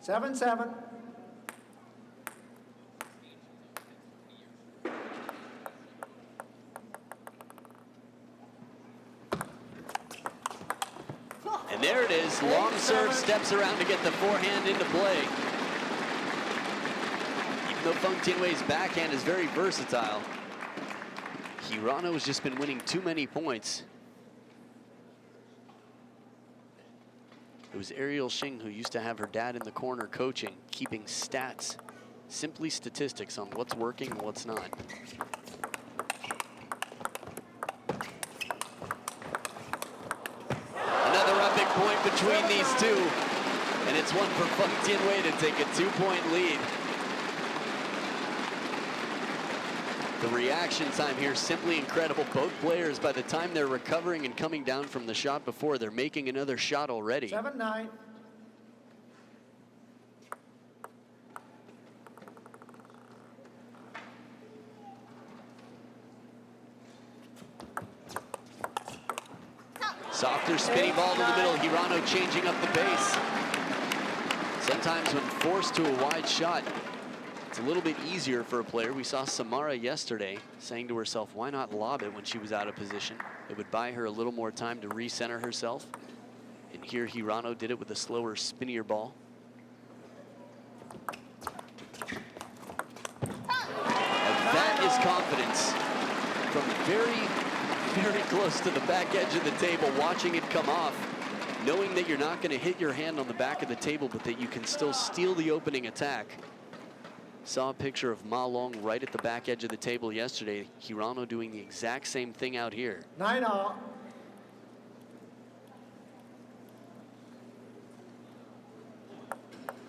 Seven. goes. Long serve, steps around to get the forehand into play. Even though Feng Tianwei's backhand is very versatile, Hirano has just been winning too many points. It was Ariel Xing who used to have her dad in the corner coaching, keeping stats, simply statistics on what's working and what's not. Another epic point between these two, and it's one for Feng Tianwei to take a 2-point lead. The reaction time here simply incredible. Both players, by the time they're recovering and coming down from the shot before, they're making another shot already. 7-9. Softer spinny ball to the middle. Hirano changing up the pace. Sometimes when forced to a wide shot, it's a little bit easier for a player. We saw Samara yesterday saying to herself, why not lob it when she was out of position? It would buy her a little more time to recenter herself. And here Hirano did it with a slower, spinnier ball. And that is confidence from very close to the back edge of the table, watching it come off, knowing that you're not going to hit your hand on the back of the table, but that you can still steal the opening attack. Saw a picture of Ma Long right at the back edge of the table yesterday. Hirano doing the exact same thing out here. 9-all.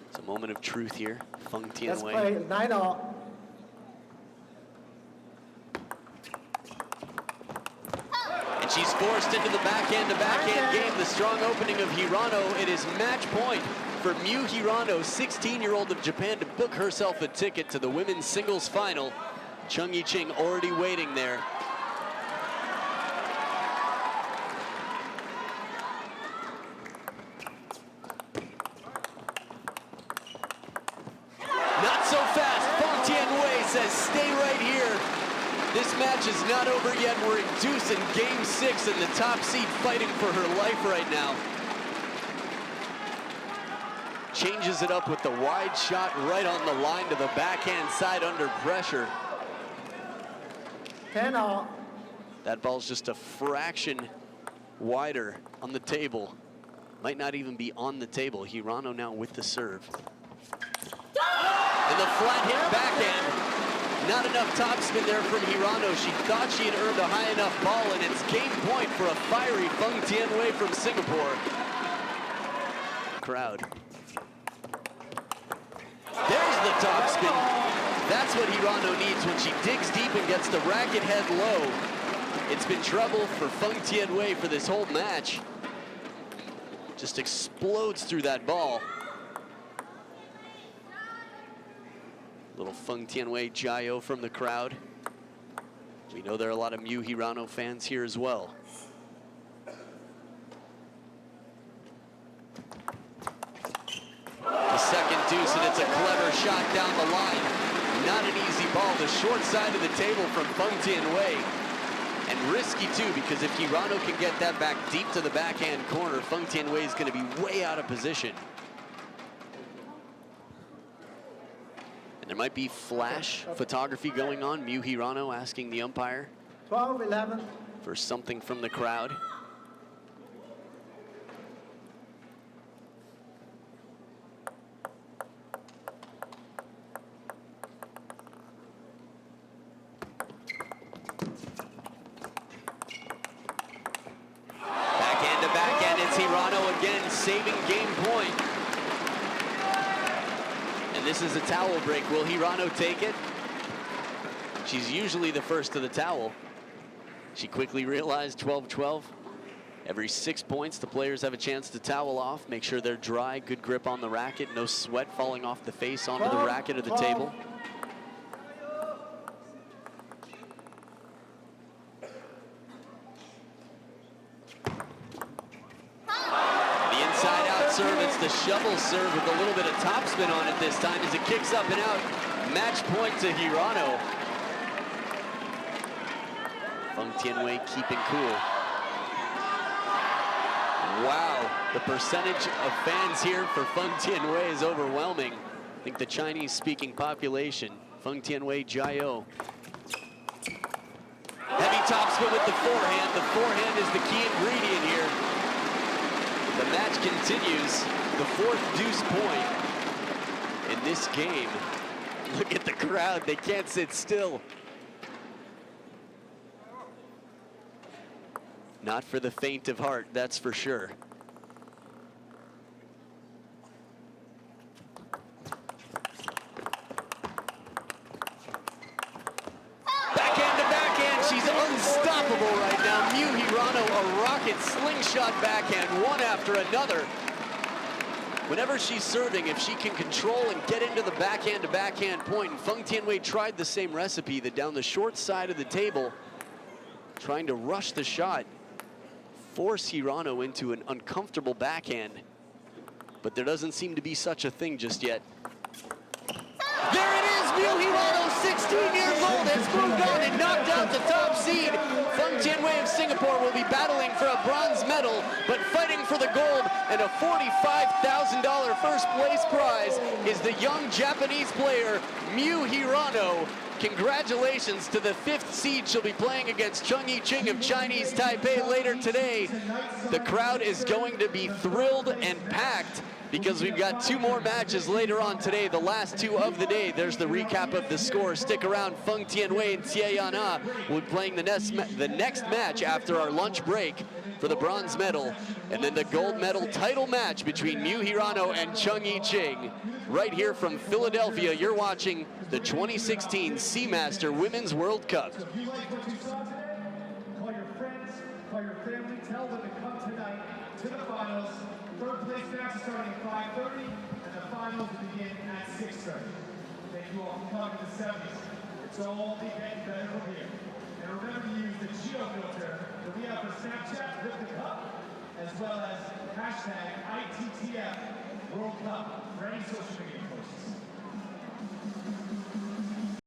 It's a moment of truth here. Feng Let's Tianwei. play 9-all. And she's forced into the backhand to backhand game. The strong opening of Hirano. It is match point for Miu Hirano, 16-year-old of Japan, to book herself a ticket to the women's singles final. Chung Yiqing already waiting there. Not so fast. Feng Tianwei says, stay right here. This match is not over yet. We're in deuce in game 6 and the top seed fighting for her life right now. Changes it up with the wide shot right on the line to the backhand side under pressure. 10-all. That ball's just a fraction wider on the table. Might not even be on the table. Hirano now with the serve. And the flat hit backhand. Not enough topspin there from Hirano. She thought she had earned a high enough ball, and it's game point for a fiery Feng Tianwei from Singapore. Crowd. There's the topspin. That's what Hirano needs when she digs deep and gets the racket head low. It's been trouble for Feng Tianwei for this whole match. Just explodes through that ball. Little Feng Tianwei Jiao from the crowd. We know there are a lot of Miu Hirano fans here as well. The second deuce, and it's a clever shot down the line. Not an easy ball. The short side of the table from Feng Tianwei. And risky too, because if Hirano can get that back deep to the backhand corner, Feng Tianwei is going to be way out of position. And there might be flash photography going on. Miu Hirano asking the umpire 12-11. for something from the crowd. Backhand to backhand, it's Hirano again, saving game point. And this is a towel break. Will Hirano take it? She's usually the first to the towel. She quickly realized 12-12. Every 6 points, the players have a chance to towel off, make sure they're dry, good grip on the racket, no sweat falling off the face onto the racket or the table. The inside-out serve, it's the shovel serve with a little bit of topspin on it this time as it kicks up and out. Match point to Hirano. Feng Tianwei keeping cool. Wow, the percentage of fans here for FENG Tianwei is overwhelming. I think the Chinese-speaking population. FENG Tianwei Jiao. Heavy topspin with the forehand. The forehand is the key ingredient here. The match continues. The fourth deuce point in this game. Look at the crowd. They can't sit still. Not for the faint of heart, that's for sure. Backhand to backhand, she's unstoppable right now. Miu HIRANO, a rocket slingshot backhand, one after another. Whenever she's serving, if she can control and get into the backhand to backhand point, and FENG Tianwei tried the same recipe, that down the short side of the table, trying to rush the shot, force HIRANO into an uncomfortable backhand, but there doesn't seem to be such a thing just yet. There it is, Miu HIRANO, 16 years old, has moved on and knocked out the top seed. FENG Tianwei of Singapore will be battling for a bronze medal, but fighting for the gold, and a $45,000 first place prize is the young Japanese player, Miu HIRANO. Congratulations to the 5th seed. She'll be playing against Chung Yi-Ching of Chinese Taipei later today. The crowd is going to be thrilled and packed because we've got 2 more matches later on today, the last 2 of the day. There's the recap of the score. Stick around. FENG Tianwei and Tianyana will be playing the next match after our lunch break for the bronze medal, and then the gold medal title match between Miu HIRANO and Chung Yi-Ching. Right here from Philadelphia, you're watching the 2016 Seamaster Women's World Cup. So if you like what you saw today, call your friends, call your family, tell them to come tonight to the finals. Third place match is starting at 5:30, and the finals will begin at 6:30. Thank you all for coming to the 70s. It's all the getting better from here. And remember to use the geo filter that we have for Snapchat with the cup, as well as hashtag ITTF World Cup for any social media posts.